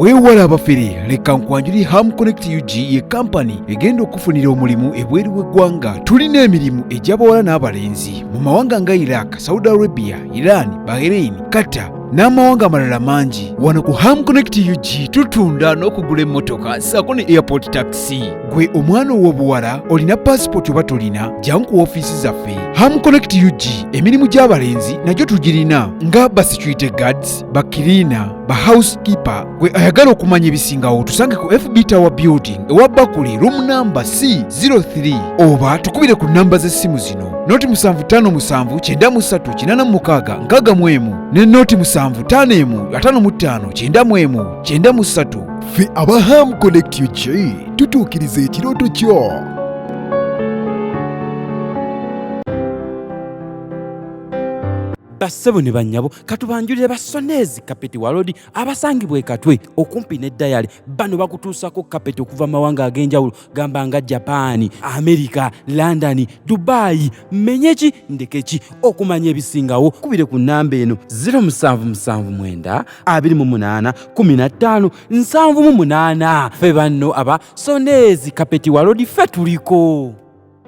Weewala abafere leka nkwanjuli Ham Connect UG ye kampani egenda okufunira omulimu ebweru w'eggwanga. Tulina emirimu egy'abawala n'abalenzi mu mawanga nga Iraq, Saudi Arabia, Iran, Bahrain, Qatar n'amawanga amalala mangi. Wano ku Ham Connect UG tutunda n'okugula emmotoka ssaako ne airport taxi. Gwe omwana ow'obuwala olina passport oba tolina, jjangu ku ofiisi zaffe. Ham Connect UG emirimu gy'abalenzi nagyo tugirina nga ba security guards, ba cleaner, ba housekeeper. Gwe ayagala okumanya ebisingawo tusange ku FB Tower Building ewa Bakuli room number C03 oba tukubire ku namba z'essimu zino noti 755936 ne noti 7551559193. Ffe aba Ham Connect UG tutuukiriza ekirooto kyo. Bassebo ne bannyabo katubanjulire basonezi kapeti walodi abasangibwa Katwe okumpi ne Dayali. Bano bakutuusako kapeti okuva mawanga ag'enjawulo gamba nga Japan, America, London, Dubai, Menyeki Ndekeki. Okumanya ebisingawo kubire ku namba eno 0779 28 15 78. Ffe banno aba sonezi kapeti walodi ffe tuliko.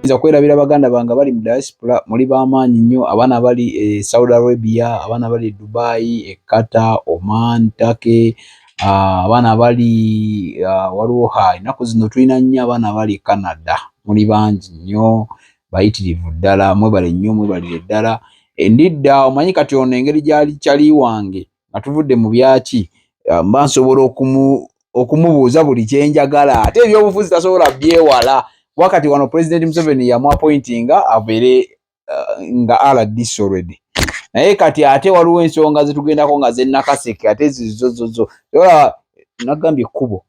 Nza kwerabira baganda banga bali mu diaspora muli b'amaanyi nnyo, abaana bali Saudi Arabia, abaana bali Dubai, Qatar, Oman, Turkey, abaana bali waliwo ennaku zino tulina nnyo abaana bali Canada. Muli bangi nnyo bayitirivu ddala, mwebale nnyo mwebalire ddala. Ndidda omanyi kati ono engeri gyali kyali wange nga tuvudde mu byaki mba nsobola okumubuuza buli kyenjagala, ate ebyobufuzi tasobola byewala. Wakati wano President Museveni yamu appointinga abere nga RDC already. Naye kati ate waliwo ensonga zitugendako nga z'Nakaseke ate zizo. Yola nagambye ekkubo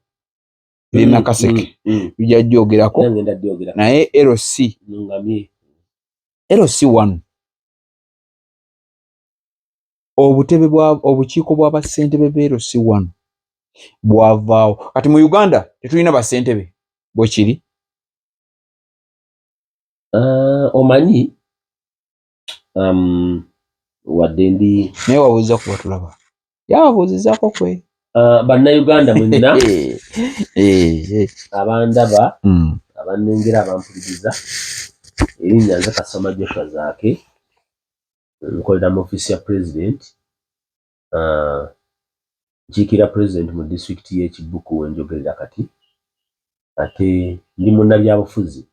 Nakaseke bijja jjogerako naye LC1 obutebe bwa obukiiko bw'abassentebe be LC1 bwavaawo. Kati mu Uganda tetulina bassentebe bwe kiri. Omanyi wadde ndi naye wabuuza kuba tulaba yababuuzizaako kwe bannayuganda mwenna abandaba abannengera abampuliriza erinnya nze Kasoma Joshua Zaake nkolera mu ofiisi ya President nkiikira President mu disitulikiti y'Ekibuku wenjogerera kati ate ndi munnabyabufuzi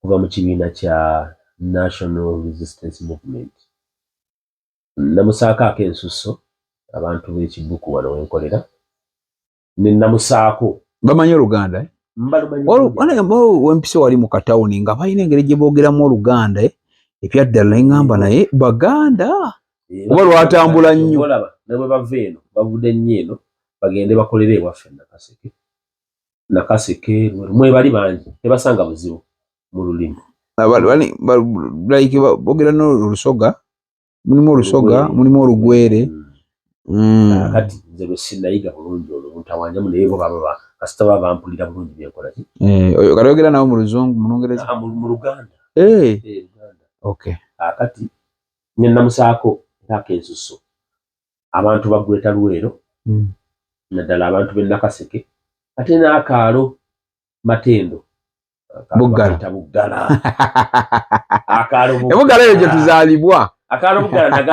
kuva mu kibiina kya National Resistance Movement. Namusaako ak'ensusso abantu b'Ekibuku wano wenkolera ne namusaako bamanyi Oluganda wempise wali mu katawuni nga balina engeri gye boogeramu Oluganda epya ddala ngamba naye Baganda oba lwatambula nnyo ne bwe bava eno bavudde nnyo eno bagende bakolere ewaffe Nakaseke mwebali bangi tebasanga buzibu mu lulimi like boogera n'Olusoga, mulimu Olusoga, mulimu Olugwere. Kati nze bwe sinnayiga bulungi olwo ntawanyamu naye bo baba kasita baba bampulira bulungi byenkola ki oyo kayogera nawe mu Luzungu mu Lungereza mu Luganda Luganda. Okay. Kati ne namusaako ak'ensusso abantu bagweta Luweero naddala abantu b'e Nakaseke ate n'akaalo Matendo Buggala akaalo Buggala eyo gye tuzaalibwa akaalo Buggala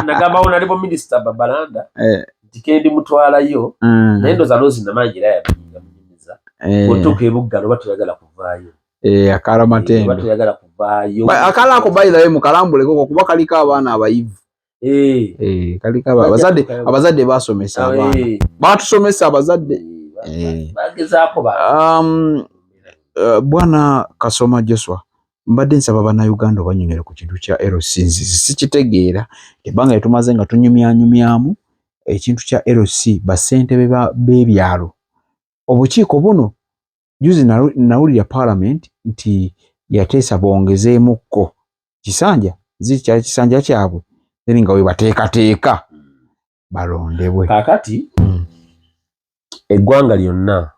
nagamba honorable minister Babalanda tikendi mutwalayo naye ndoza lozi namanjira yamunyumiza otuuka e Buggala oba toyagala kuvaayo akaalo Matendo oba toyagala kuvaayo akaalo ako bayirayo mukalambuleko kuba kaliko abaana abayivu kaliko abazadde basomesa abaana batusomesa abazadde bagezaako Bwana Kasoma Joshua mbadde nsaba bannayuganda obanyumire ku kintu kya LC sikitegeera ebbanga lyetumaze nga tunyumyanyumyamu ekintu kya LC bassentebe b'ebyalo obukiiko buno juzi nawulira Parliament nti yateesa bongezeemukko kisanja zikyali kisanja kyabwe eri nga we bateekateeka balondebwe kaakati eggwanga lyonna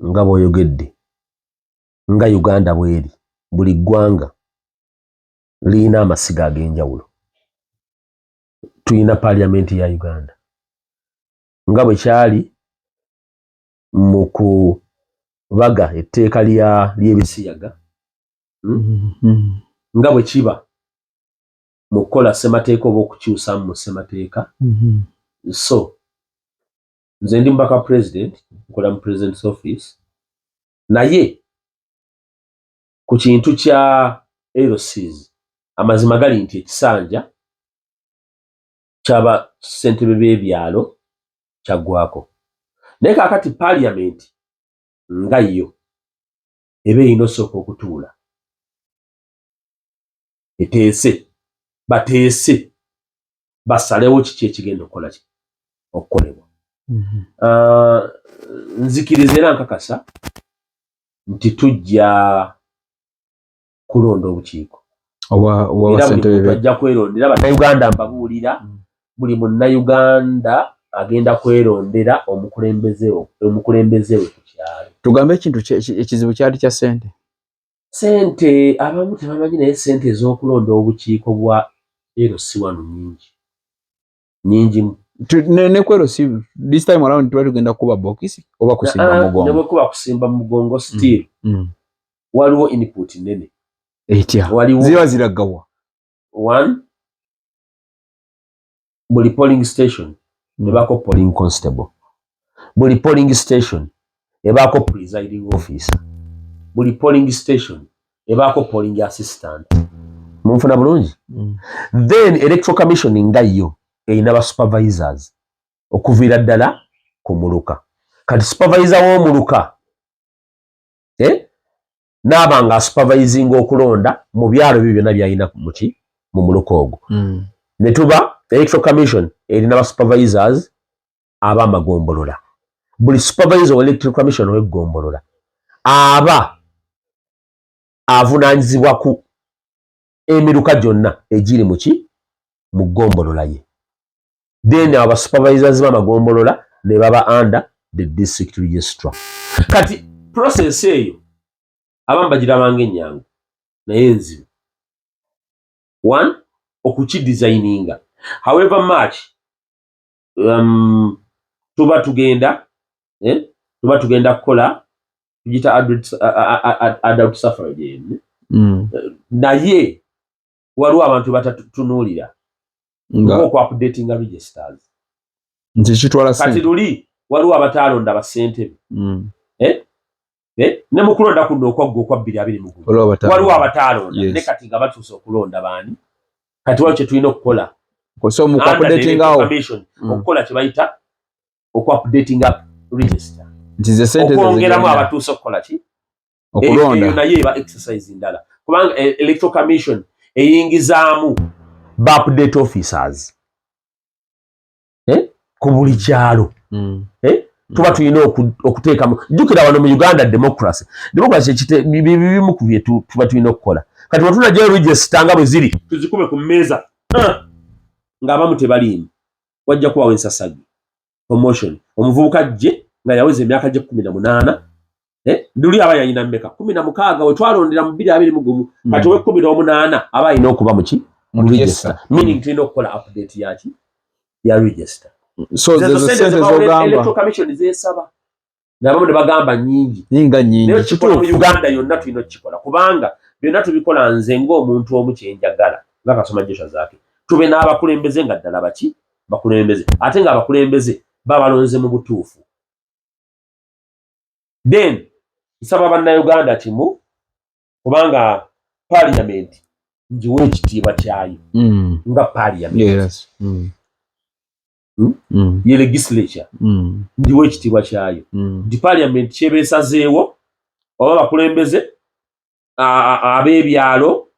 nga bw'oyogedde nga Uganda bweri buli ggwanga liyina amasiga ag'enjawulo. Tuyina Parliamentary ya Uganda nga bwe kyali mu kubaga etteeka ly'ebisiyaga nga bwe kiba mu kukola ssemateeka oba okukyusamu mu ssemateeka. So nze ndi mubaka president, nkola mu president's office, naye ku kintu kya LCs amazima gali nti ekisanja kyaba ssentebe b'ebyalo kyaggwako. Naye kaakati Parliament nga yo eba erina osooka okutuula bateese basalewo kiki ekigenda okukolebwa. Nzikiriza era nkakasa nti tujja kulonda obukiiko bajja kwerondera bannayuganda. Mbabuulira buli munnayuganda agenda kwerondera omukulembeze we ku kyalo. Tugambe ekintu ekizibu kyali kya ssente abamu tebamanyi, naye ssente ez'okulonda obukiiko bwa LC wano nyingi ne ku LC this time around tuba tugenda kuba bokisi oba kusimba mugongo. Ne bwe kuba kusimba mugongo still waliwo input nene etya ziba ziragawa. One, buli polling station ebaako polling constable, buli polling station ebaako presiding officer, buli polling station ebaako polling assistant. Munfuna bulungi? Then electoral commission nga yo erina ba supervisors okuviira ddala ku muluka. Kati supervisor w'omuluka n'aba nga supervising okulonda mu byalo ebyo byonna byalina mu muluka ogwo. Ne tuba electoral commission erina ba supervisors ab'amagombolola. Buli supervisor wa electoral commission w'eggombolola aba avunaanyizibwa ku emiruka gyonna egiri mu ggombolola ye. Then aba supervisors b'amagombolola ne baba under the district registrar. Kati process eyo abamu bagirabanga ennyangu naye nzibu. One, okukidesigninga however much tuba tugenda kukola tugita adult suffrage naye waliwo abantu batatunuulira okupdatinga registers. Kati luli waliwo abataalonda bassentebe ne mu kulonda kuno okwaggwa okwa 2020 waliwo abataalonda ne kati nga batuuse okulonda baani. Kati waliwo kye tulina okukola okukola kye bayita okupdatinga register, okwongeramu abatuuse okukola ki okulonda. Eyo naye eba exercise ndala kubanga electoral commission eyingizaamu ba update officers ku buli kyalo. Tuba tulina okuteekamu. Jjukira wano mu Uganda democracy bibimu ku byetu tuba tulina okukola. Kati bwe tunajja register nga bwe ziri tuzikume ku mmeeza ng'abamu tebaliimu, wajja kubawo ensasagi promotion. Omuvubuka gye nga yaweza emyaka gye 18 luli aba yalina mmeka 16 we twalondera mu 2021 kati we 18 aba alina okuba mu register, meaning tulina okukola update ya register. So sente z'ogamba electoral commission zeesaba n'abamu ne bagamba nyingi naye kikola mu Uganda yonna tulina okukikola kubanga byonna tubikola nze ng'omuntu omu kyenjagala nga Kasoma Joshua zaake tube n'abakulembeze nga ddala bakulembeze ate nga abakulembeze babalonze mu butuufu. Then nsaba bannayuganda kimu kubanga Parliament ngiwa ekitiibwa kyayo nga Parliament ye legislature ndiwo ekitiibwa kyayo. Ndi Parliament kyebeesazeewo oba bakulembeze ab'ebyalo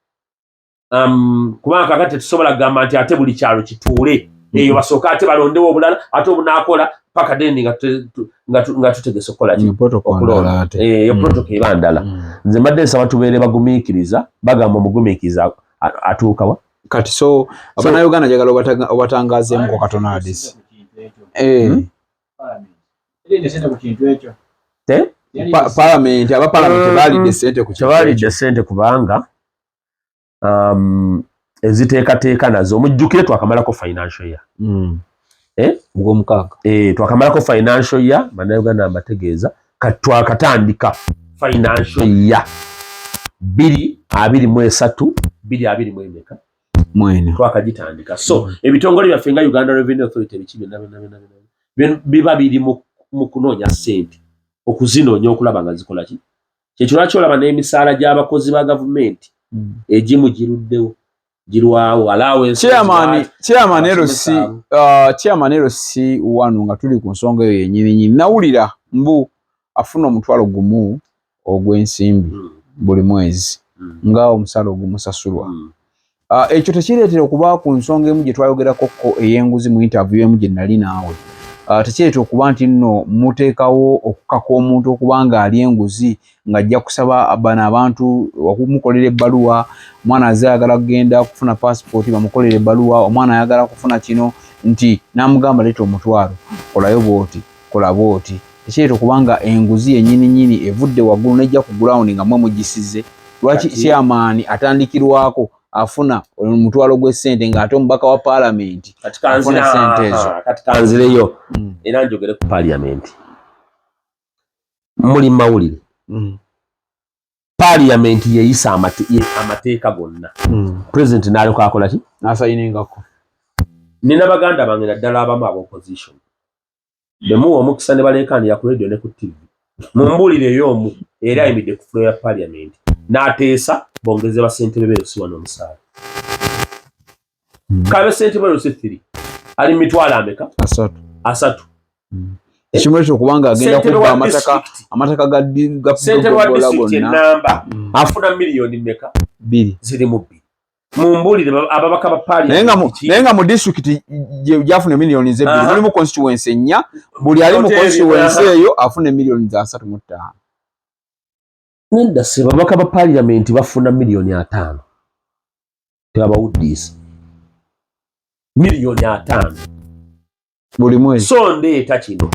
kubanga kakati tetusobola kugamba nti ate buli kyalo kituule eyo basooka ate balondewo obulala ate obunaakola paka deni nga tutegese okukola okulonda. Eyo protocol eba ndala. Nze mbadde nsaba tubeere bagumiikiriza bagamba omugumiikiriza atuukawa. Kati so abannayuganda njagala obatangazeemuko katono adisi. Parliament tebaalidde ssente kubanga eziteekateeka nazo omujjukire twakamalako financial year. Ubwo mukaka. Twakamalako financial year bannayuganda mbategeeza twakatandika financial year 2023 2024 mwene twakagitandika. So ebitongole byaffe nga Uganda Revenue Authority bikibi biba biri mu kunoonya ssente okuzinoonya okulaba nga zikola ki. Kyekyo lwaki olaba n'emisaala gy'abakozi ba gavumenti egimu giruddewo girwawo allowance. Chairman LC wano nga tuli ku nsonga eyo yennyini nawulira mbu afuna omutwalo gumu ogw'ensimbi buli mwezi nga omusala ogumusasulwa. Ekyo tekireetera okuba ku nsonga emu gye twayogerako ey'enguzi mu interview emu gye nali naawe. Tekireetera okuba nti nno muteekawo okukaka omuntu okuba ng'ali enguzi ng'ajja kusaba bano abantu okumukolera ebbaluwa, omwana azze ayagala kugenda kufuna passport bamukolera ebbaluwa, omwana ayagala kufuna kino nti n'amugamba leeta omutwalo kolayo bw'oti kola bw'oti. Tekireetera okuba nga enguzi yennyini evudde waggulu n'ejja ku ground nga mwe mugisize. Lwaki chairman atandikirwako afuna omutwalo gw'essente ng'ate omubaka wa Parliament afuna ssente ezo? Kati kanzireyo era njogere ku Parliament. Muli mawulire Parliament yeeyisa amateeka gonna. President n'aleko akola ki? N'asayiningako. Nina baganda bange naddala abamu aba opposition bemuwa omukisa ne baleekaanira ku radio ne ku TV. Mumbuulireyo omu era ayimidde ku floor ya Parliament n'ateesa bongeze basente bebeero si wano omusaala. Kabe sente bebeero si 3 ali mitwalo ameka? Asatu. Ekimulete okubanga agenda kubba amataka ga sente wa district enamba afuna miliyoni meka? 2 ziri mu 2. Mumbulire ababaka ba Parliament naye nga mu district gyafuna miliyoni ze 2 mulimu constituency 4 buli ali mu constituency eyo afuna miliyoni za 3.5. Nenda se babaka ba Parliament bafuna miliyoni 5 tebawuddisa miliyoni 5 buli mwezi. So ndeeta kino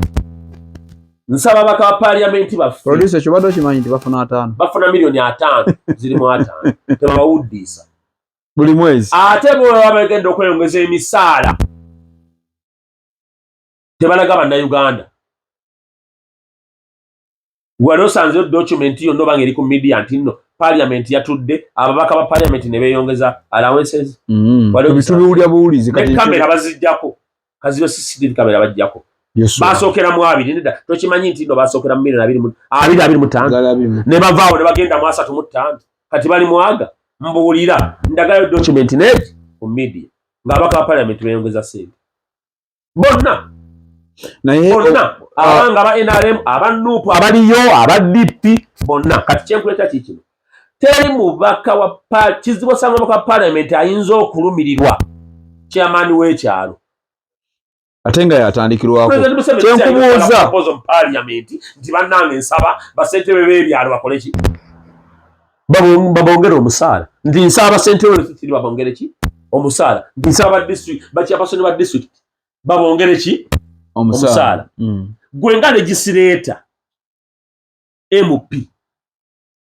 nsaba ababaka ba Parliament baffe producer kyo bado kimanyi nti bafuna 5 bafuna miliyoni 5 ziri mu 5 tebawuddisa buli mwezi. Ate bo abagenda okweyongeza emisaala tebalaga bannayuganda. Wali osanze document yo noba ngeri ku media nti nno Parliament yatudde ababaka ba Parliament ne beeyongeza allowances. Tubiwulya buwulizi kati kamera bazijjako kaziyo CCTV kamera bajjako. Basookera mu 2 nedda tokimanyi nti nno basookera mu 225 ne bavaawo ne bagenda mu 3.5 kati bali mwaga mbuulira ndagayo document net ku media ng'ababaka ba Parliament beeyongeza sente bonna. Naye abanga ba Nrm abanupu abaliyo abadp bonna kati kyenkuleta kikino teri mubaka wa kizibu osanga mubaka wa Parliament ayinza okulumirirwa chairman w'ekyalo ate nga yatandikirwako. Kyenkubuuza mu Parliament nti bannange nsaba basentebe b'ebyalo bakole ki babongere omusaala nti nsaba basentebe b'ebyalo babongere ki omusaala nti nsaba district bakyapasoni ba district babongere ki omusaala. Gwe nga legislator MP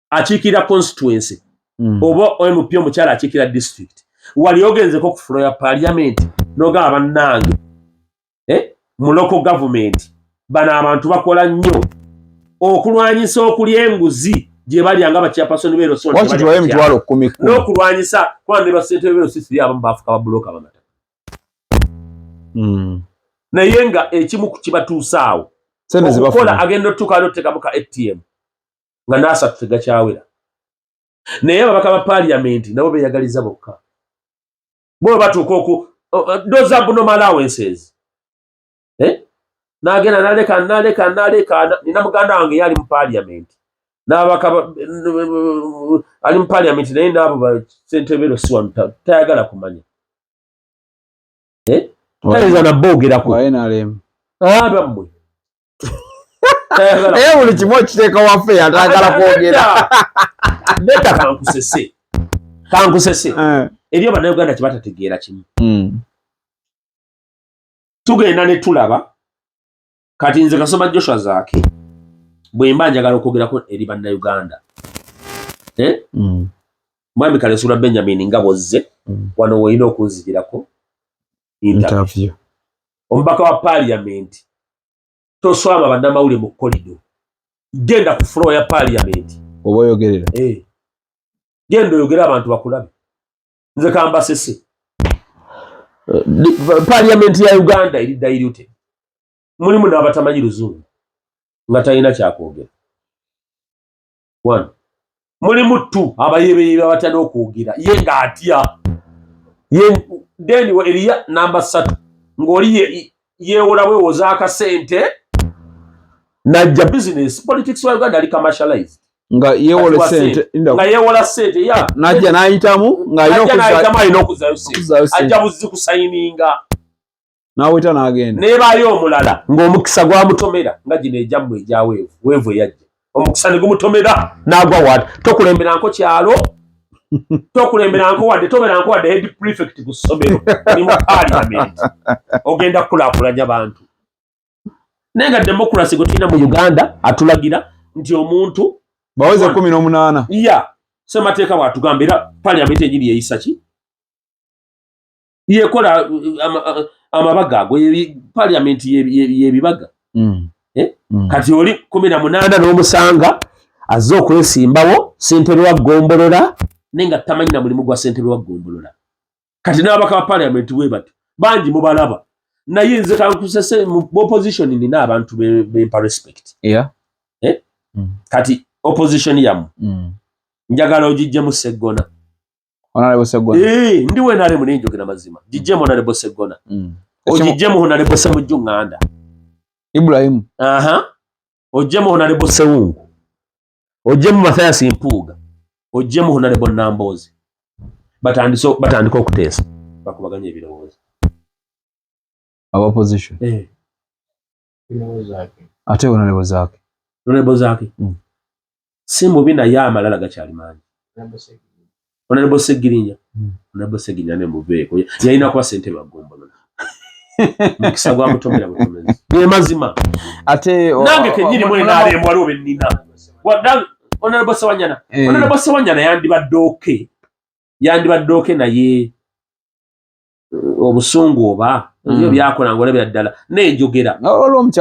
akiikira constituency oba MP omukyala akiikira district wali ogenzeko ku floor ya Parliament n'ogamba bannange mu local government bano abantu bakola nnyo okulwanyisa okulya enguzi gye balyanga bakyapasoni beero n'okulwanyisa kuba ne basente beero sisiri abamu baafuka babuloka bamataka. Naye nga ekimu ku kibatuusaawo okukola agenda otuuka n'oteekamu ka ATM nga n'asatu tegakyawera. Naye ababaka ba Parliament nabo beeyagaliza bokka bo batuuka those abnormal allowances n'agenda n'aleka nina muganda wange yali mu Parliament n'ababaka ali mu Parliament naye n'abo basente beero si wano tayagala kumanya tayinza naboogerako NRM bammwe naye buli kimu okiteeka waffe yatagala kwogera. Nedda kankusese eri bannayuganda kye batategeera kimu. Tugenda ne tulaba kati nze Kasoma Joshua Zaake bwe mba njagala okwogerako eri bannayuganda mwami Kalesula Benjamin nga bozze wano weeyina okunzigirako interview omubaka wa Parliament toswama bannamawulire mu kolido genda ku floor ya Parliament oba oyogerera genda oyogera abantu bakulabe nze kambasese Parliament ya Uganda eri diluted mulimu n'abatamanyi luzungu nga talina kyakwogera. One, mulimu tu abayebeyebe abatana okwogera ye ng'atya then eriya namba 3 ng'oli yeewola weewoza akasente najja business politics wa Uganda ali commercialized nga yeewola sente ya najja n'ayitamu alina okuzayo sente ajja buzzi kusayininga n'aweta n'agenda neebaayo omulala ng'omukisa gwamutomera nga gino ejjammwe egya weevu eyajja omukisa ne gumutomera n'agwa wati tokulemberanko kyalo tokulemberanko wadde toberanko wadde head prefect ku ssomero ni mu Parliament ogenda kukulaakulanya bantu naye nga democracy gwe tulina mu Uganda atulagira nti omuntu baweze 18 ya ssemateeka bw'atugamba era Parliament enyini yeeyisa ki yeekola amabaga ago Parliament yebibaga kati oli 18 n'omusanga azze okwesimbawo ssentebe wa Ggombolola naye nga tamanyi na mulimu gwa ssentebe wa Ggombolola kati n'ababaka ba Parliament bwe bati bangi mubalaba naye nze kankusese mu opposition nina abantu bempa respect kati opposition yamu njagala ogijjemu Sseggona Honorable Sseggona ndiwe nale mu ninjogera mazima gijjemu Honorable Sseggona ogijjemu Honorable Ssemujjunganda Ibrahim ojjemu Honorable Sewungu ojjemu Mathias Mpuuga ojjemu Honorable Namboozi batandika okuteesa bakubaganya ebirowoozo aba opposition ate Honorable Zaake si mubi naye amalala gakyali mangi Honorable Sseggirinya ne muveeko yalina kuba ssentebe wa Ggombolola mukisa gwamutomera butomezi ye mazima ate nange kenyini mwe Nrm waliwo bennina Honorable Ssewanyana yandibadde oke naye obusungu oba ebyo byakola ng'olabira ddala n'enjogera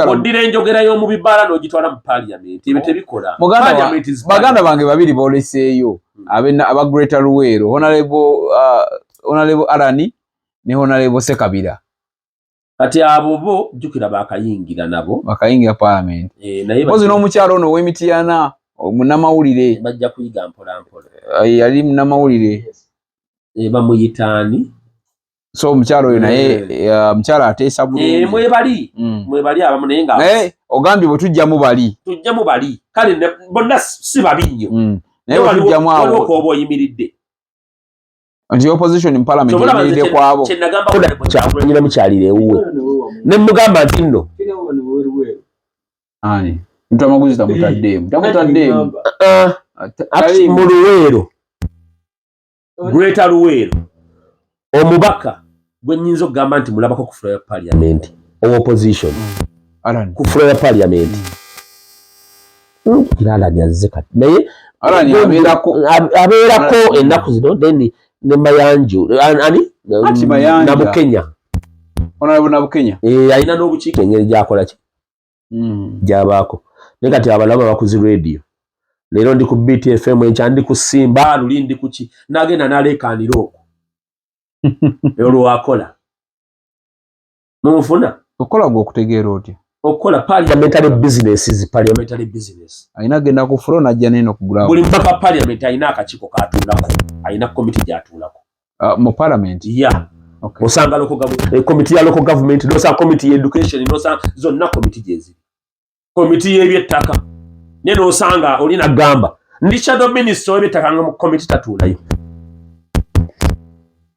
oddira enjogera y'omu bibaala n'ogitwala mu Parliament ebyo tebikola. Baganda bange babiri booleseeyo aba Greater Luweero Honorable Arani ne Honorable Ssekabira kati abo bo jjukira bakayingira Parliament mpozi n'omukyalo ono ow'Emityana munnamawulire bajja kuyiga mpolampola yali munnamawulire bamuyitaani so omukyalo oyo naye mukyala ateesa bulungi mwebali abamu naye nga ogambye bwe tujjamu bali kale bonna si babi nnyo naye bwe tujjamu abo oba oyimiridde nti opposition mu Parliament yimiridde kwabo kyenagamba mukyalire ewuwe ne mugamba nti nno Ntamaguzi tamutaddeemu mu Luweero Greater Luweero omubaka gwe nnyinza okugamba nti mulabako ku floor ya Parliament opposition ku floor ya Parliament Kiralani azze kati naye abeerako ennaku zino then ne Mayanju Nabukenya alina n'obukiiko engeri gyakola ki gyabaako naye kati abalaba bakuzi radio leero ndi ku BTFM enkya ndi ku Simba luli ndi ku ki n'agenda n'aleekaanira okwo olwakola mumufuna okola gw'okutegeera otya okukola parliamentary business alina genda ku floor najja neno kugula buli mpaka Parliament alina akakiiko k'atuulako alina committee gy'atuulako mu Parliament osanga committee ya local government n'osanga committee ya education n'osanga zonna committee gyeziri committee y'ebyettaka ne n'osanga olina gamba ndi shadow minister w'ebyettaka nga mu committee tatuulayo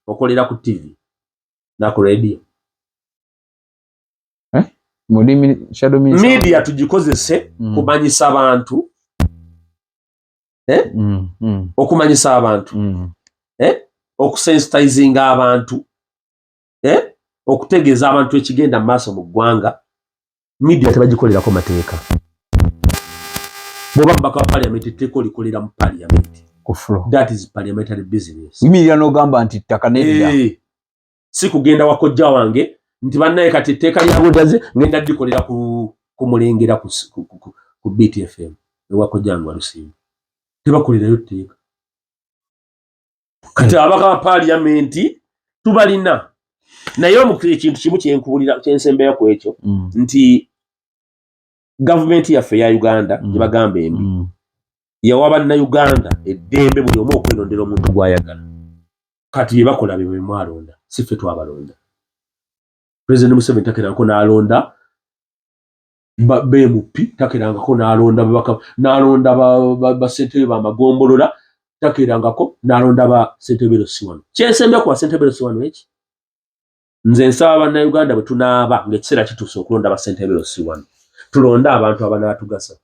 okolera ku TV na ku radio shadow minister media tugikozese kumanyisa abantu okumanyisa abantu okusensitizinga abantu okutegeeza abantu ekigenda mu maaso mu ggwanga media tebagikolerako mateeka bw'oba mubaka wa Parliament etteeka olikolera mu Parliament that is parliamentary business yimirira n'ogamba nti ttaka nedda si kugenda wakojja wange nti bannaye kati etteeka lya budaze ngenda dikolera ku mulengera ku BTFM ewako jangwa Lusimbi tebakolerayo tteeka kati abaka ba Parliamentary tubalina naye ekintu kimu kyenkubulira kyensembeyo ku ekyo nti gavumenti yaffe ya Uganda gye bagamba embi yawa bannayuganda eddembe buli omu okwerondera omuntu gw'ayagala kati bye bakola bye mwalonda si ffe twabalonda President Museveni takerangako n'alonda BMP takerangako n'alonda basentebe bamagombolola takerangako n'alonda ba sentebe Losiwano kyensembya ku basentebe Losiwano eki nze nsaba bannayuganda bwe tunaaba ng'ekiseera kituuse okulonda basentebe Losiwano tulonda abantu abanaatugasa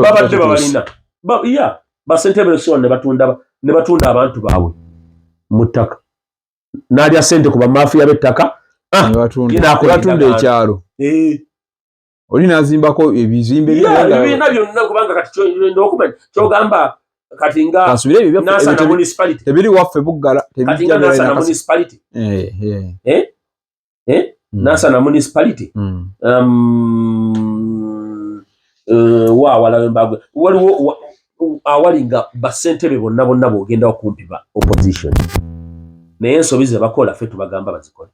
babadde babalina basentebe Losiwano ne batunda abantu baabwe mu ttaka n'alya sente ku bamafia b'ettaka batunda ekyalo oli n'azimbako ebizimbe ebibiina byonna kubanga kati okumanya kyogamba kati nga Nansana municipality tebiri waffe Buggala kati nga Nansana municipality Nansana municipality wawala wembagwe waliwo awali nga basentebe bonna bwogenda okumpi ba opposition naye ensobi ze bakola ffe tubagamba bazikola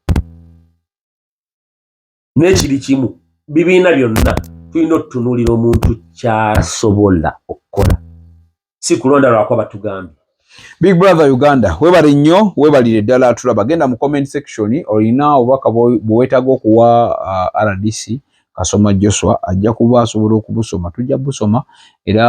n'ekiri kimu bibiina byonna tulina okutunuulira omuntu kyasobola okukola si kulonda lwako batugambye. Big Brother Uganda webale nnyo webalire ddala tulaba genda mu comment section olina obubaka bwetaaga okuwa RDC Kasoma Joshua ajja kuba asobola okubusoma tujja busoma era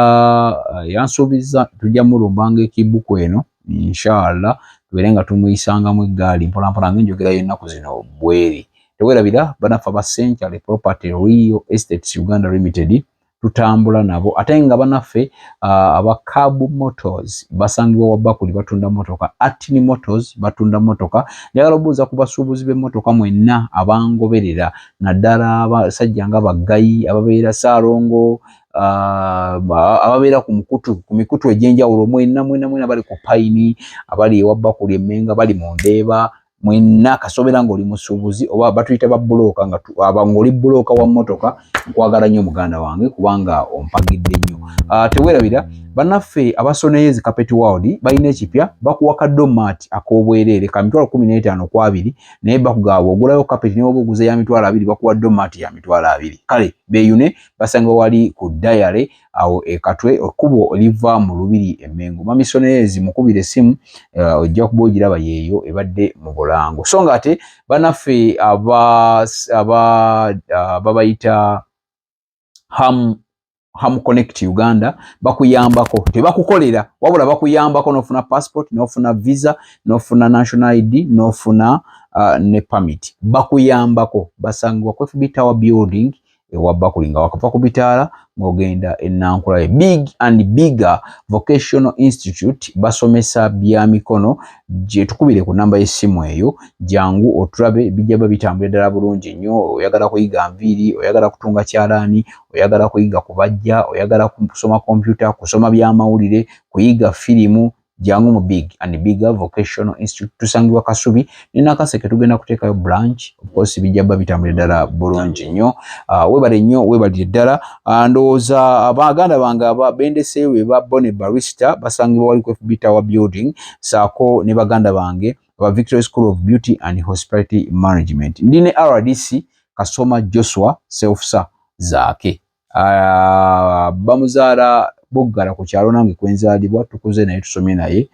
yansuubiza tujja mulumbanga Ekibuku eno inshallah tuberenga tumuyisanga eggaali mpolampola ng'enjogera y'ennaku zino bweri tewerabira banafa ba Century Property Real Estates Uganda Limited tutambula nabo ate nga banaffe aba Cab Motors basangibwa Wabakuli batunda motoka Atini Motors batunda motoka njagala obuuza ku basuubuzi b'emmotoka mwenna abangoberera naddala abasajja nga baggayi ababeera Saalongo ababeera ku mikutu egy'enjawulo mwenna bali ku Pine abali Wabakuli Emmenga bali mu Ndeeba mwenna kasobera ng'oli musuubuzi oba batuyita ba bulooka nga ng'oli bulooka wa mmotoka nkwagala nnyo muganda wange kubanga ompagidde nnyo tewerabira bannaffe abasoneyezi Carpet World balina ekipya bakuwa kaddomaati ak'obwereere ka mitwalo 15 ku 2 naye bakugaba ogulayo carpet ne obuguze ya mitwalo 2 bakuwa domaati ya mitwalo 2 kale beeyune basanga wali ku Diary awo ekatwe okubo liva mu Lubiri Emmengo mamisoneyezi mukubire simu ojja kuba ogiraba yeeyo ebadde mu Bulango so nga ate bannaffe babayita Ham Connect Uganda bakuyambako tebakukolera wabula bakuyambako nofuna passport nofuna visa nofuna national ID nofuna ne permit bakuyambako basangwa ku FB Tower building Wabakuli nga wakava ku bitaala ng'ogenda Enankula Big and Bigger Vocational Institute basomesa bya mikono gye tukubire ku namba y'essimu eyo jangu otulabe bijja bitambula ddala bulungi nnyo oyagala kuyiga nviiri oyagala kutunga kyalaani oyagala kuyiga kubajja oyagala kusoma kompyuta kusoma by'amawulire kuyiga firimu jangu mu Big and Bigger Vocational Institute tusangibwa Kasubi ne Nakaseke tugenda kuteekayo branch of course bijja bitambula ddala bulungi nnyo webale nnyo webalire ddala ndowooza abaganda bange ababendeseewo ba Bone Barista basangibwa wali ku FB Tower building saako ne baganda bange aba Victoria School of Beauty and Hospitality Management ndine RDC Kasoma Joshua self-sa zaake bamuzaala Buggala ku kyalo nange kwenzaalibwa tukuze naye tusomye naye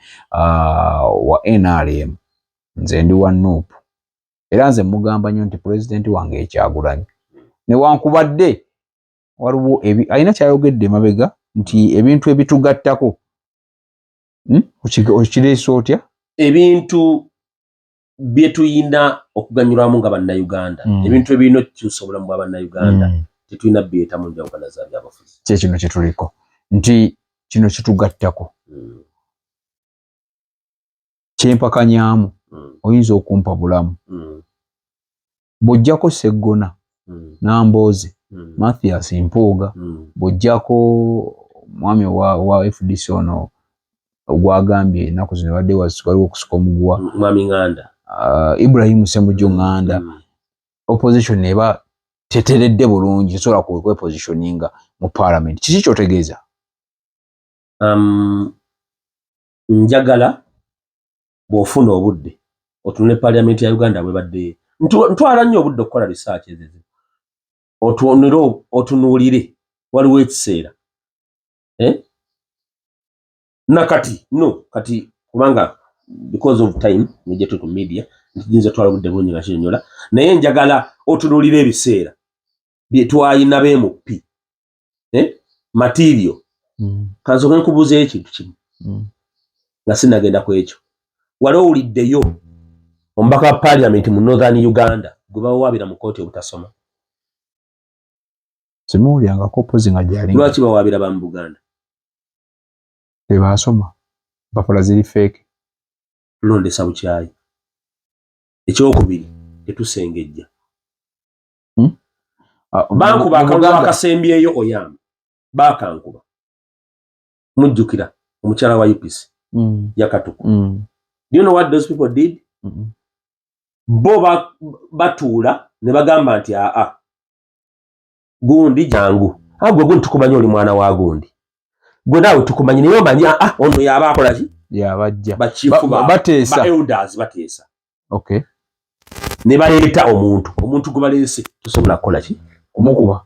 wa NRM nze ndi wa Nuupu era nze mugamba nnyo nti president wange Kyagulanyi newankubadde waliwo alina kyayogedde mabega nti ebintu ebitugattako okireese otya ebintu bye tuyina okuganyulwamu nga bannayuganda ebintu ebirina okukyusa obulamu bwa bannayuganda tetulina byetamu njawukana za byabufuzi kyekino kye tuliko nti kino kitugattako kyempakanyaamu oyinza okumpa bulamu bw'ojjako Seggona Nambooze Mafia Simpuuga bw'ojjako mwami wa FDC ono gwagambye ennaku zino badde waliwo okusuka omuguwa mwami Nganda Ibrahim Ssemujju Nganda opposition eba teteredde bulungi sola kwe positioninga mu parliament kiki kyotegeeza njagala bw'ofuna obudde otunule Parliament ya Uganda bwe badde ntwala nnyo obudde okukola research ezo otunuulire waliwo ekiseera nakati kati kubanga because of time nijja tu media ntinze twala budde bungi na kinyonyola naye njagala otunuulire ebiseera bye twayina beemupi material kansoke nkubuuza ekintu kimu nga sinagenda ku ekyo wali owuliddeyo omubaka wa Parliament mu Northern Uganda gwe bawaabira mu kooti obutasoma simuulyangako pozi nga gyali lwaki bawaabira ba mu Buganda tebasoma mpapula ziri fake tulondesa bukyayi ekyokubiri tetusengejja bankuba akalulu akasembyeyo oyamba bakankuba mujjukira omukyala wa UPC yakatuku do you know what those people did bo batuula ne bagamba nti gundi jangu gwe gundi tukumanyi oli mwana wa gundi gwe naawe tukumanyi naye omanyi ono yaba akola ki yabajja bateesa ba elders bateesa okay ne baleeta omuntu gwe baleese tusobola kukola ki kumukuba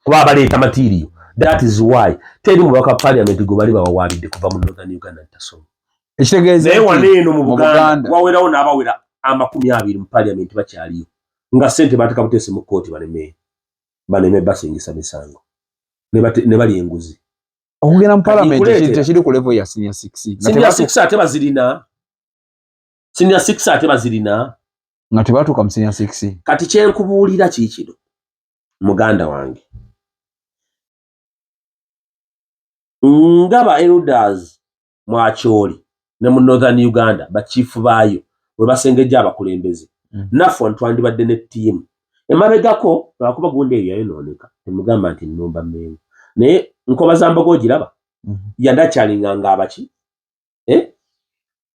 kuba baleeta material that is why teri mubaka Parliament gwe bali bawaabidde kuva mu Northern Uganda ntasoma ekitegeeza naye waneeno mu Buganda wawerawo n'abawera 20 mu Parliament bakyaliyo nga ssente bateka buteese mu kooti baneme basingisa misango ne bali enguzi okugenda mu Parliament tekiri ku level ya senior 6 senior 6 ate bazirina senior 6 ate bazirina nga tebatuuka mu senior 6 kati kyenkubuulira kiikino muganda wange ngaba elders mwakyoli ne mu Northern Uganda bachifu baayo we basengejja abakulembeze naffe twandibadde ne team emabegako lwakuba gundi eyo yayonooneka temugamba nti nnumba mmengo naye nkobaza mbogo ogiraba yandakyalinga abaki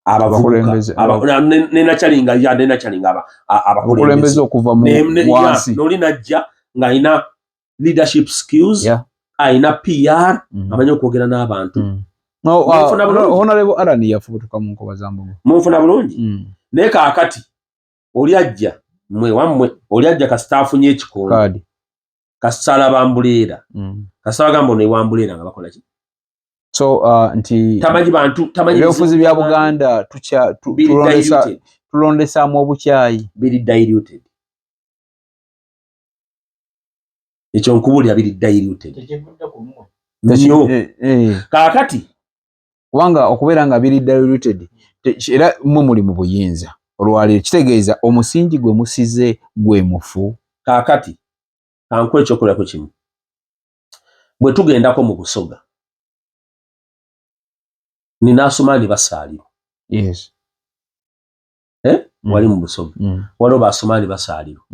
abavubuka nenakyalinga abakulembeze okuva mu wansi noli najja ng'alina leadership skills ayina PR amanyi okwogera n'abantu honorable Alan yafubutuka mu nkobaza mbogo munfuna bulungi naye kaakati oli ajja wammwe oli ajja kasitaafunye ekikondo kasala bambuleera kasala gamba ono ewambuleera nga bakola ki so nti tamanyi bantu tamanyi ebyobufuzi bya Buganda tulondesaamu obukyayi biri diluted ekyo nkubulira biri diluted kaakati kubanga okubeera nga biri diluted era mwe muli mu buyinza olwaleero kitegeeza omusingi gwe musize gwe mufu kaakati kankwe ekyokolako kimu bwe tugendako mu Busoga nina Asumani basaalirwa wali mu Busoga waliwo Asumani basaalirwa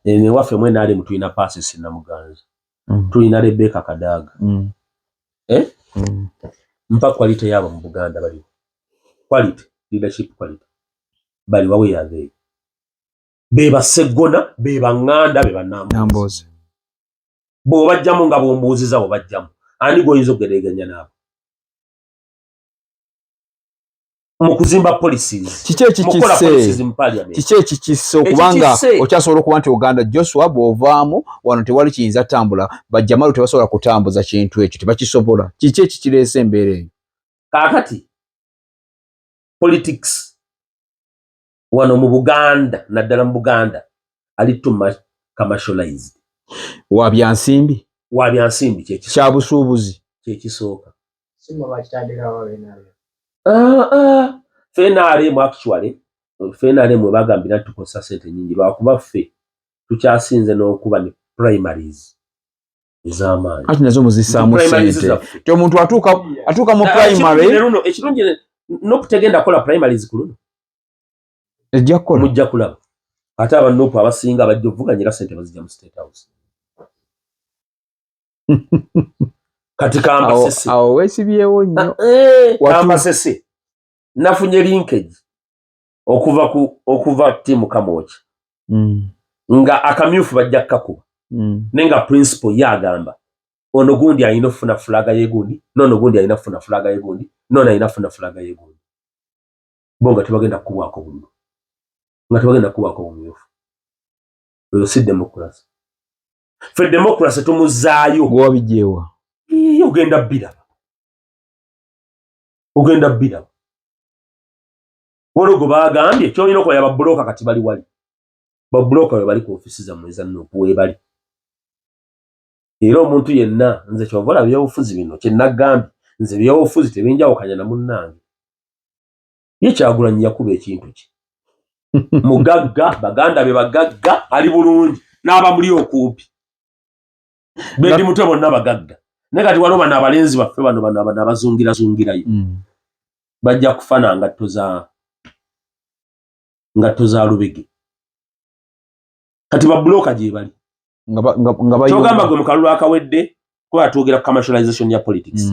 ne waffe mwe naali mutulina Pasisi Namuganza tulina Rebecca Kadaga mpa quality yabo mu Buganda baliwo quality leadership quality bali wawe yaze beba segona beba nganda beba namboze bo bajjamu nga bombuziza bo bajjamu ani goyinzo gereganya nabo mu kuzimba policies kiche kikiso kubanga okyasobola okuba nti Uganda Joshua bwovaamu wano tewali kiyinza tambula bajjamalu tebasobola kutambuza kintu ekyo tebakisobola kiche kikireese embeera eyo kaakati politics wano mu Buganda naddala mu Buganda ali too commercialized wabyansimbi kyabusuubuzi kyekisooka sima bakitandika abawe Nrm actually Nrm bagambira tukosa sente nyingi lwakuba ffe tukyasinze n'okuba ne primaries ez'amaanyi ati nazo muzisaamu sente ti omuntu atuuka mu primary ekirungi n'okutegenda kola primaries ku luno ejja kukola mujja kulaba ate abanoopu abasinga bajja okuvuganyira sente bazijja mu State House kati Kambasese awo weesibyewo nnyo Kambasese nafunye linkage okuva timu Kamochi nga akamyufu bajja kakuba nenga principal yagamba ono gundi ayina ofuna flaga yegundi nono gundi ayina ofuna flaga yegundi nono ayina ofuna flaga yegundi bonga tebagenda kuwako buno nga tebagenda kuwako omuyufu oyo si democracy fe democracy tumuzaayo gwabijewa ogenda bbira wologo bagambye kyolina okola babulooka kati bali wali babulooka we bali ku ofisi za mweza noku we bali era omuntu yenna nze kyovola byobufuzi bino kyenagambye nze byobufuzi tebinjawukanya na munnange ye Kyagulanyi yakuba ekintu ki mugagga baganda be bagagga ali bulungi n'aba muli okumpi bendi mutwe bonna bagagga naye kati waliwo bano abalenzi baffe bano abazungirayo bajja kufana ngatto za lubege kati babulooka gye bali kyogamba gwe mu kalulu akawedde kuba twogera ku commercialization ya politics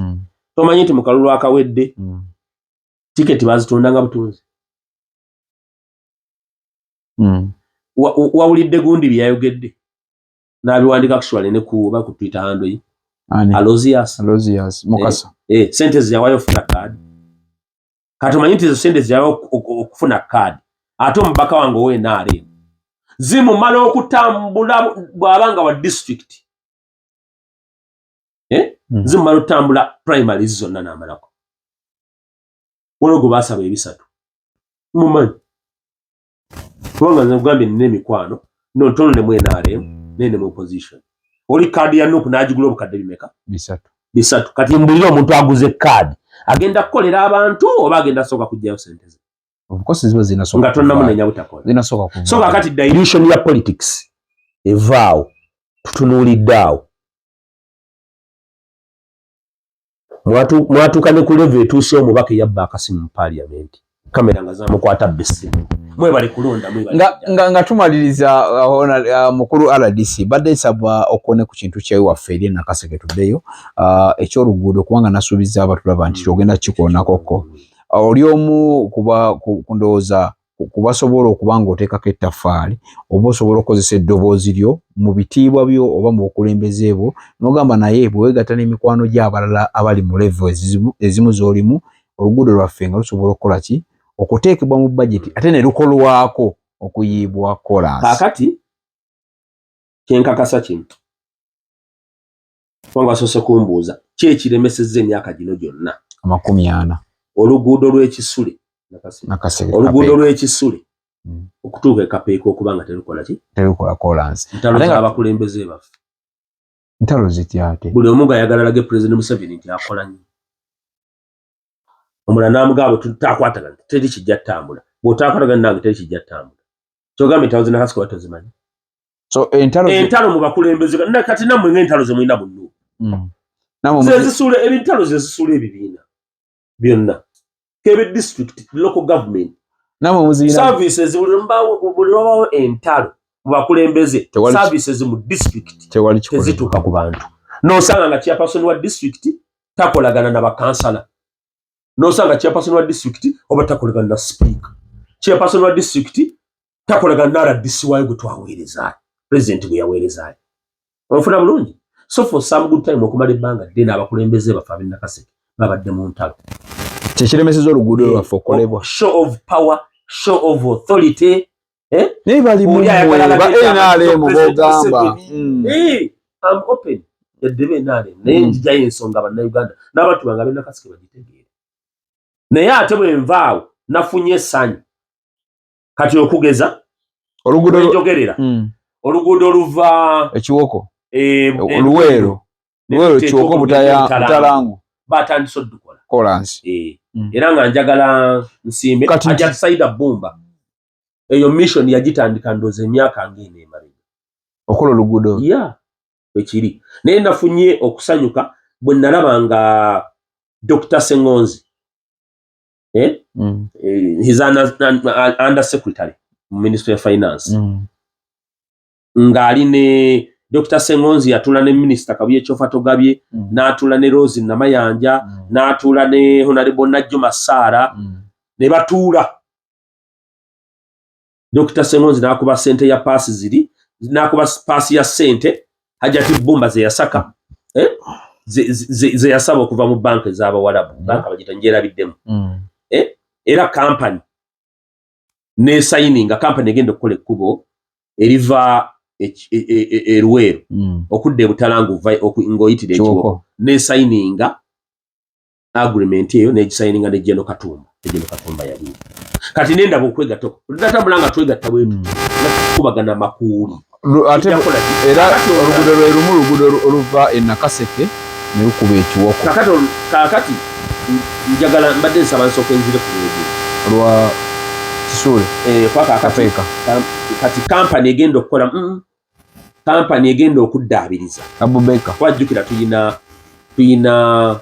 tomanyi nti mu kalulu akawedde tiketi bazitundanga butunzi wawulidde gundi byayogedde n'abiwandika actually ne kuba ku Twitter handle ye Alozias Mukasa sente ziyawayo ofuna kaadi kati omanyi nti sente ziyawayo okufuna kaadi ate omubaka wange owe Nrm zimumala okutambula bw'abanga wa district zimumala okutambula primary zonna n'amalako wologo basaba ebisatu mumanyi kubanga nze nkugambye nina emikwano nontono ne mu Nrm nene mu opposition oli kaadi ya Nuupu n'agigula obukadde bimeka bisatu kati mbulira omuntu aguze kaadi agenda kukolera abantu oba agenda soka kujjayo sente ze obukosi ziba zinasoka nga tonnamunenya butakola zinasoka so kakati dilution ya politics evaawo tutunuulidde awo mwatuuka ne ku level etuuse omubaka eyabba akasimu mu Parliament kamera nga zamukwata besimu mwebale kulonda nga tumaliriza mukulu RDC badde nsaba okone ku kintu kyawe waffe eri Nakaseke tuddeyo ekyoluguudo kubanga nasuubiza abatulaba nti ogenda kikoonakoko oli omu kundowooza kubasobola okuba ng'oteekako ettaffaali oba osobola okukozesa eddoboozi lyo mu bitiibwa byo oba mu bukulembeze bwo n'ogamba naye bwe weegatta n'emikwano gy'abalala abali mu level ezimu z'olimu oluguudo lwaffe nga lusobola okukola ki okuteekebwa mu budget ate ne lukolwako okuyiibwa kolansi. Kakati kyenkakasa kino kubanga asoose kumbuuza ki ekiremesezza emyaka gino gyonna 40 oluguudo lw'ekisule oluguudo lw'ekisule okutuuka ekapeeka okuba nga terukola ki terukola kolansi ntalo z'abakulembeze baffe ntalo zitya ate buli omu ng'ayagala alage President Museveni nti akola nnyo omulala n'amugamba tutakwatagana teri kijja ttambula bw'otakwatagana nange teri kijja ttambula kyogamba entalo ze Nakaseke batozimanyi so entalo mu bakulembeze kati nammwe ng'entalo ze mulina mu Nuupu zezisuula ebintalo zezisuula ebibiina byonna kebe district local government namwe muzina services buli wabawo entalo mu bakulembeze services mu district tezituuka ku bantu n'osanga nga chairperson wa district takolagana na bakansala n'osanga chairperson wa district oba takolagana na speaker chairperson wa district takolagana na RDC wayo gwe twaweerezaayo president gwe yaweerezaayo ofuna bulungi so for some good time okumala ebbanga ddene abakulembeze bafe ab'e Nakaseke babadde mu ntalo kyekiremeseza oluguudo lwaffe okolebwa show of power show of authority naye bali mu NRM bogamba I'm open yaddebe NRM naye njijayo ensonga bannayuganda n'abantu bange ab'e Nakaseke bagitegeere naye ate bwe nvaawo nafunye essanyu kati okugeza oluguudo njogerera oluguudo oluva ekiwoko Luweero kiwoko butalangu batandise oddukola kolansi era nga njagala nsimbe ajja Saida Bumba eyo mission yagitandika ndooza emyaka ng'eno emabega okola oluguudo ekiri naye nafunye okusanyuka bwe nalaba nga Dr. Sengonzi his under secretary mu Ministry of Finance ng'ali ne Dr. Sengonzi yatula ne Minister Kabuye Kyofa Togabye n'atula ne Rose Namayanja n'atula ne Honorable Najjuma Sara ne batuula Dr. Semonzi nakuba sente ya paasi ziri nakuba paasi ya sente Hajati Bumba ze yasaka ze yasaba okuva mu banka z'Abawarabu banka bagita njera biddemu era company ne signing company egenda okukola ekkubo eriva Eruweero okudde Butalangu ng'oyitira Ekiwoko ne signing agreement eyo ne signing ne General Katumba yali kati nenda bokwegatoko tutatambulanga twegatta bwetu kubagana makuli ate era oluguudo oluva e Nakaseke ne lukuba Ekiwoko kakati njagala mbadde nsaba nsooka enzire ku luguudo lwa Kisule kwa Kapeeka kati company egenda okukola company egenda okuddaabiriza Abubeka twajjukira tuyina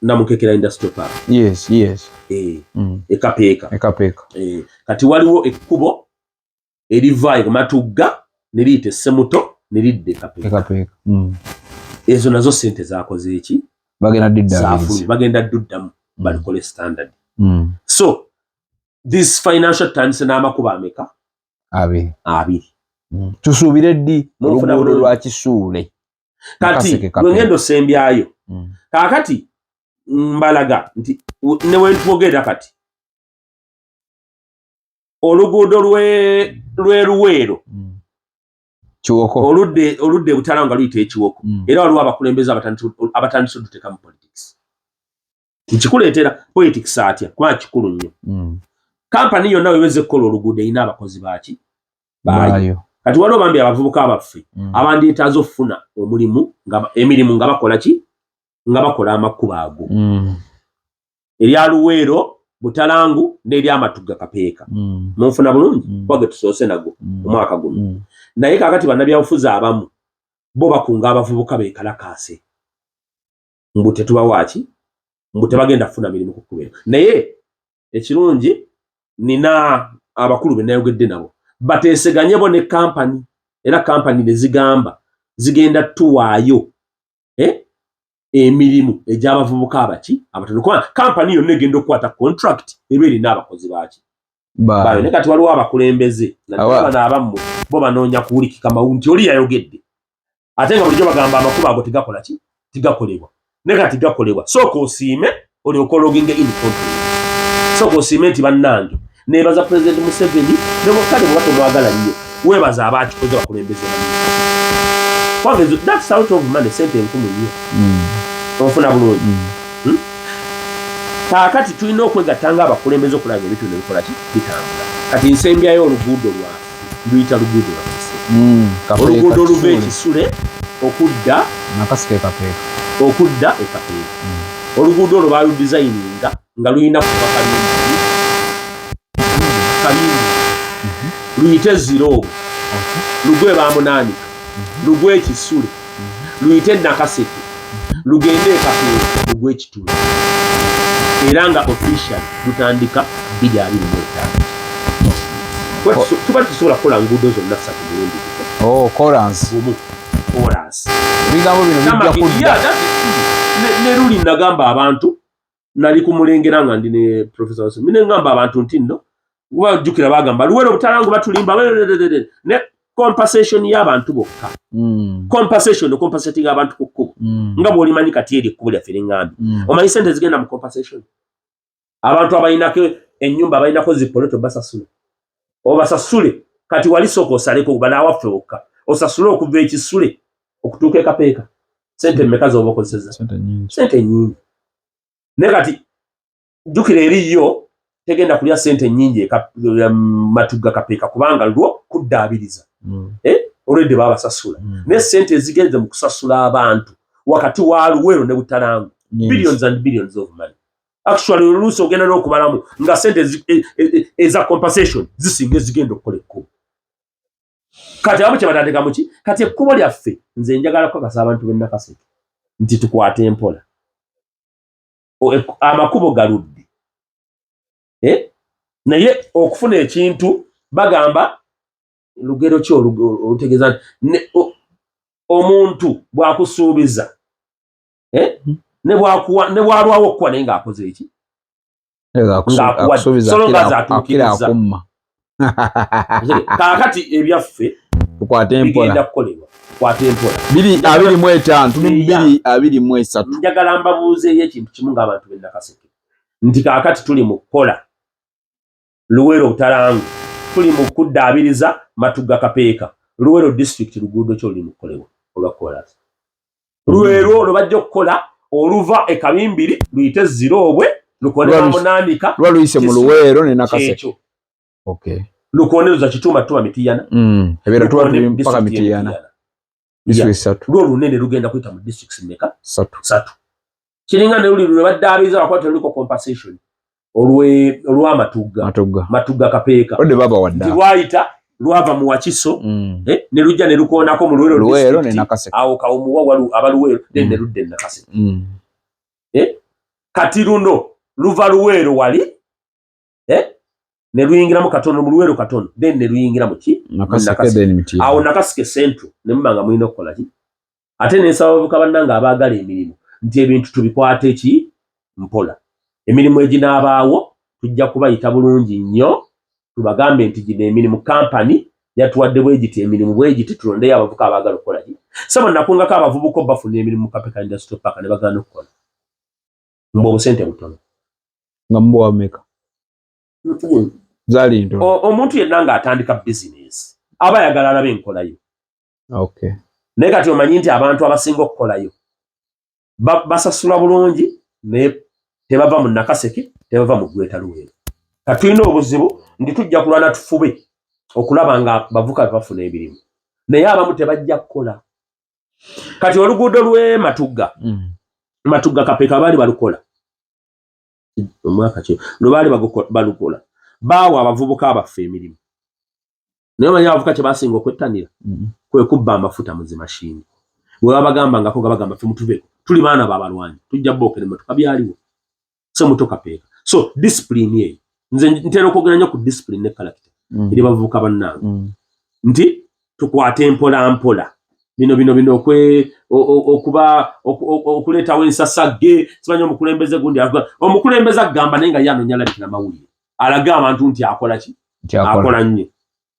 Namukekera Industrial Park yes Ekapeeka kati waliwo ekkubo erivaayo ku Matugga ne liyita Ssemuto ne lidda Ekapeeka ezo nazo sente zaakoze eki bagenda dduddamu balikole standard so this financial terms n'amakuba ameka abiri tusuubire ddi oluguudo lwa Kisuule kati ngendo sembyayo kakati mbalaga nti ne wentwogera kati oluguudo lwe Luweero Kiwoko oludde Butalanga luyita Ekiwoko era waliwo abakulembeze abatandise oduteeka mu politics nkikuleetera politics atya kuba kikulu nnyo kampani yonna weweze kukola oluguudo erina abakozi baaki baayo kati waliwo bambi abavubuka abaffe abandyetaaza okufuna emirimu nga bakola ki nga bakola amakubo ago erya Luweero Butalangu n'eri Amatugga Kapeeka munfuna bulungi wage tusoose nago omwaka guno naye kakati bannabyabufuzi abamu bo bakunga abavubuka beekalakaase mbu tetubawaaki mbu tebagenda kufuna mirimu ku kkubo naye ekirungi nina abakulu be nayogedde nabo bateeseganye bo ne kampani era kampani ne zigamba zigenda tuwaayo emirimu egy'abavubuka abaki abatono kuba kampani yonna egenda okukwata contract eba erina abakozi baaki bayo ne kati waliwo abakulembeze naddala abamu bo banoonya kuwulikika mawu nti oli yayogedde ate nga bulijjo bagamba amakubo ago tegakola ki tigakolebwa ne kati gakolebwa sooka osiime olyoka ologinge in country sooka osiime nti bannange neebaza President Museveni ne bokale bwe batomwagala nnyo weebaza abaakikoze bakulembeze that's out of money sente enkumi nnyo ofuna bulungi kaakati tulina okwegattanga abakulembeze okulanga ebitundu ebikola ki bitambula kati nsembyayo oluguudo lwaffe luyita luguudo lwaffe oluguudo oluva Ekisule okudda Ekapeeka oluguudo olwo baaludizayininga nga luyina kuva Kalindi luyite Ziroobo lugwe Bamunaanika lugwe Ekisule luyite Nakaseke lugende Ekapeeka lugwe Ekituli era nga official lutandika 2025 tuba tusobola kukola nguudo zonna ssatu bulungi chorus ebigambo bino bijja kudda ne luli nagamba abantu nali kumulengera nga ndi ne Professor Wasson mine ngamba abantu nti nno bajjukira bagamba Luweero Butalangu batulimba ne compensation y'abantu bokka compensating abantu ku kkubo nga bw'olimanyi kati eri ekkubo lyaffe liŋŋambi omanyi sente zigenda mu compensation abantu abalinako ennyumba abalinako zipoloto basasule obasasule kati wali sooka osaleko banaawaffe bokka osasule okuva Ekisule okutuuka Ekapeeka sente mmeka z'oba okozesezza sente nnyingi naye kati jjukira eriyo tegenda kulya sente nnyingi Matugga Kapeeka kubanga lwo kuddaabiriza olwedde baabasasula naye sente ezigenze mu kusasula abantu wakati wa Luweero ne Butalangu billions and billions of money actually oluusi ogenda n'okubalamu nga sente eza compensation zisinga ezigenda okukola ekkubo kati abo kye batandika muki kati ekkubo lyaffe nze njagala kukakasa abantu b'e Nakaseke nti tukwate empola amakubo galudde naye okufuna ekintu bagamba lugero ki olutegeeza omuntu bw'akusuubiza ne bwalwawo okukuwa naye ng'akoze eki ng'akuwadde akira akumma Kakati ebyaffe tukwate empola bigenda kukolebwa kwate empola 225 223 njagala mbabuuze ekintu kimu ng'abantu b'e Nakaseke nti kaakati tuli mu kukola Luweero Butalangu tuli mu kuddaabiriza Matugga Kapeeka Luweero district luguudo ki oluli mu kukolebwa olwakola Luweero olwo bajja okukola oluva e Kabimbiri luyite Zirobwe lukolera Munandika lwaluyise mu Luweero ne Nakaseke okay lukonereza Kituuma tuba Mitiyana ebera tuba mpaka Mitiyana lwo lunene lugenda kuyita mu districts mmeka 3 kiringa ne luli lwebaddaabiriza wakwata luliko compensation olwa Matugga Kapeeka ode baba wadda lwayita lwava mu Wakiso ne lujja ne lukoonako mu Luweero ne Nakaseke awo kawumuwa walu abaluweero ne ludde Nakaseke kati luno luva Luweero wali ne luyingira mu katono mu Luweero katono ne luyingira mu ki Nakaseke awo Nakaseke central ne mumanga mulina okukola ki ate n'ensaba abavubuka bannanga abaagala emirimu nti ebintu tubikwate ki mpola emirimu eginaabaawo tujja kubayita bulungi nnyo tubagambe nti gino emirimu kampani yatuwadde bwegiti emirimu bwegiti tulondeyo abavubuka abaagala okukola ki saba nakungako abavubuka bafuna emirimu mu Kapeka Industrial Park ne bagaana okukola mbu obusente butono nga mbuwa meka zali nto omuntu yenna ng'atandika bizinesi aba ayagala alabe enkolayo okay naye kati omanyi nti abantu abasinga okukolayo basasula bulungi naye tebava mu Nakaseke tebava mu Gweta Luweero kati tulina obuzibu ndi tujja kulwana tufube okulaba nga bavuka bafuna ebirimu naye abamu tebajja kukola kati oluguudo lw'e Matugga Kapeeka baali balukola omwaka ki lwe baali balukola baawa abavubuka abaffe emirimu naye omanyi abavubuka kye baasinga okwettanira kwe kubba amafuta mu zimashini bwe babagambangako nga bagamba ffe mutuveko tuli baana b'abalwanyi tujja bookera emmotoka byaliwo so muto Kapeeka so discipline eyo nze ntera okwogera nnyo ku discipline ne character eri bavubuka bannange nti tukwate empola mpola bino okuba okuleetawo ensasagge simanyi omukulembeze gundi omukulembeze agamba naye nga ye anoonya alabikira mawulire alaga abantu nti akola ki akola nnyo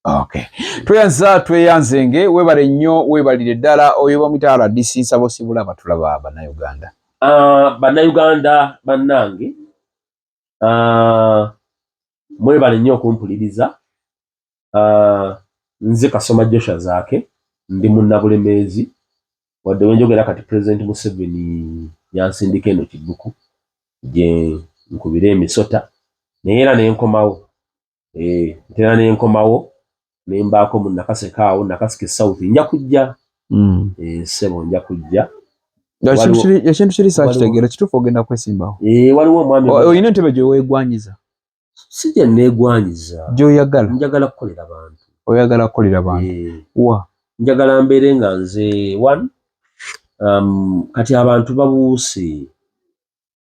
okay tweyanzenge webale nnyo webalire ddala oyo bamuyita RDC nsaba sibula batulaba bannayuganda bannayuganda bannange mwebale nnyo okumpuliriza nze Kasoma Joshua Zaake ndi munnabulemeezi wadde wenjogera kati President Museveni yansindika eno Kibuku gye nkubira emisota naye era nenkomawo ntera nenkomawo nembaako mu Nakaseke awo Nakaseke South nja kujja sebo nja kujja ekintu kiri saakitegeera kituufu ogenda kwesimbawo waliwo omwami oyina entebe gyeweegwanyiza si gye neegwanyiza gy'oyagala njagala kukolera bantu oyagala kukolera bantu wa njagala mbeere nga nze one kati abantu babuuse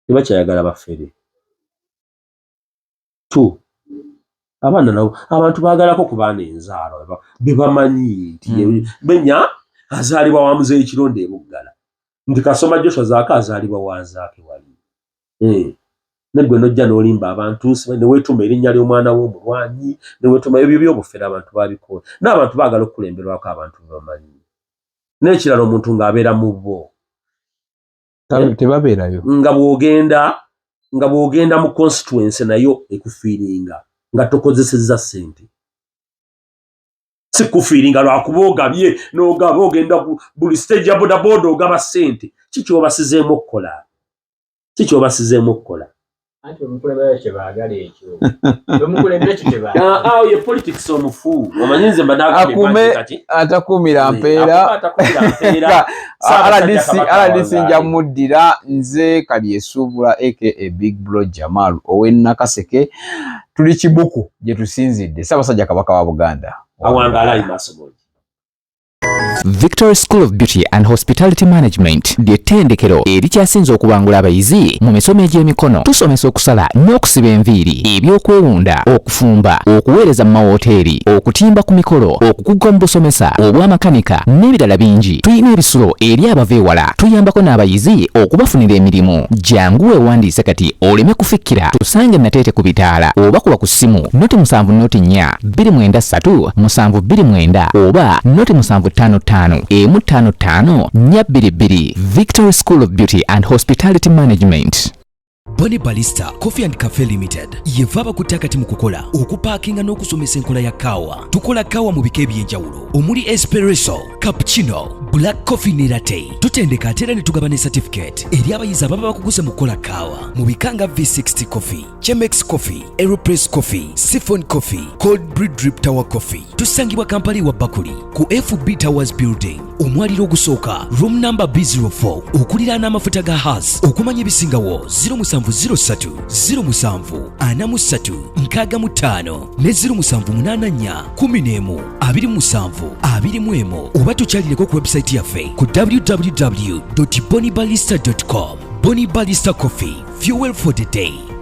tebakyayagala bafere 2 abaana nabo abantu baagalako ku baana enzaalo bebamanyi nti benya azaalibwa wa muzeeyi Kironda e Buggala nti Kasoma Joshua Zaake azaalibwa wa Zaake wali negwe nojja n'olimba abantu neweetuma erinnya ly'omwana w'omulwanyi neweetuma ebyo by'obufere abantu babikola n'abantu baagala okukulemberwako abantu bebamanyi n'ekirala omuntu ng'abeera mu bo tebabeerayo nga bw'ogenda mu constituency nayo ekufiiringa nga tokozesezza ssente si kufiiringa lwakuba ogabye n'ogaba ogenda buli stage ya bodaboda ogaba ssente kikyobasizeemu okukola anti omukulembeze kye baagala ekyo omukulembeze kye baagala ye politics omufu omanyi nze atakumira mpeera RDC nja muddira nze Kalyesuubula aka Big Bro Jamal ow'e Nakaseke tuli Kibuku gye tusinzidde Ssaabasajja Kabaka wa Buganda awangaala imaaso Victory School of Beauty and Hospitality Management ly'ettendekero erikyasinze okubangula abayizi mu misomo egy'emikono. Tusomesa okusala n'okusiba enviiri, ebyokwewunda, okufumba, okuweereza mu mawoteeri, okutimba ku mikolo, okukugga mu busomesa, obwamakanika n'ebirala bingi. Tuyina ebisulo eri abava ewala. Tuyambako n'abayizi okubafunira emirimu. Jangu weewandiise kati oleme kufikkira. Tusange Nateete ku bitaala oba kuba ku ssimu noti 7 noti 4 293 729 oba noti 755 155 422. Victory School of Beauty and Hospitality Management. Boni Barista Coffee and Cafe Limited yevaba kutakati mu kukola okupaakinga n'okusomesa enkola ya kawa. Tukola kawa mu bika eby'enjawulo omuli espresso, cappuccino, black coffee ne latte. Tutendeka ate era ne tugabana certificate eri abayizi ababa bakuguze mu kukola kawa mu bika nga V60 coffee, Chemex coffee, Aeropress coffee, Siphon coffee, cold brew drip tower coffee. Tusangibwa Kampala wa Bakuli ku FB Towers building omwaliro ogusooka room number B04 okuliraana amafuta ga Haas. Okumanya ebisingawo 0703 07 43 65 ne 0784 11 27 21 oba tukyalireko ku website yaffe ku www.bonibalista.com. Boni Barista Coffee, fuel for the day.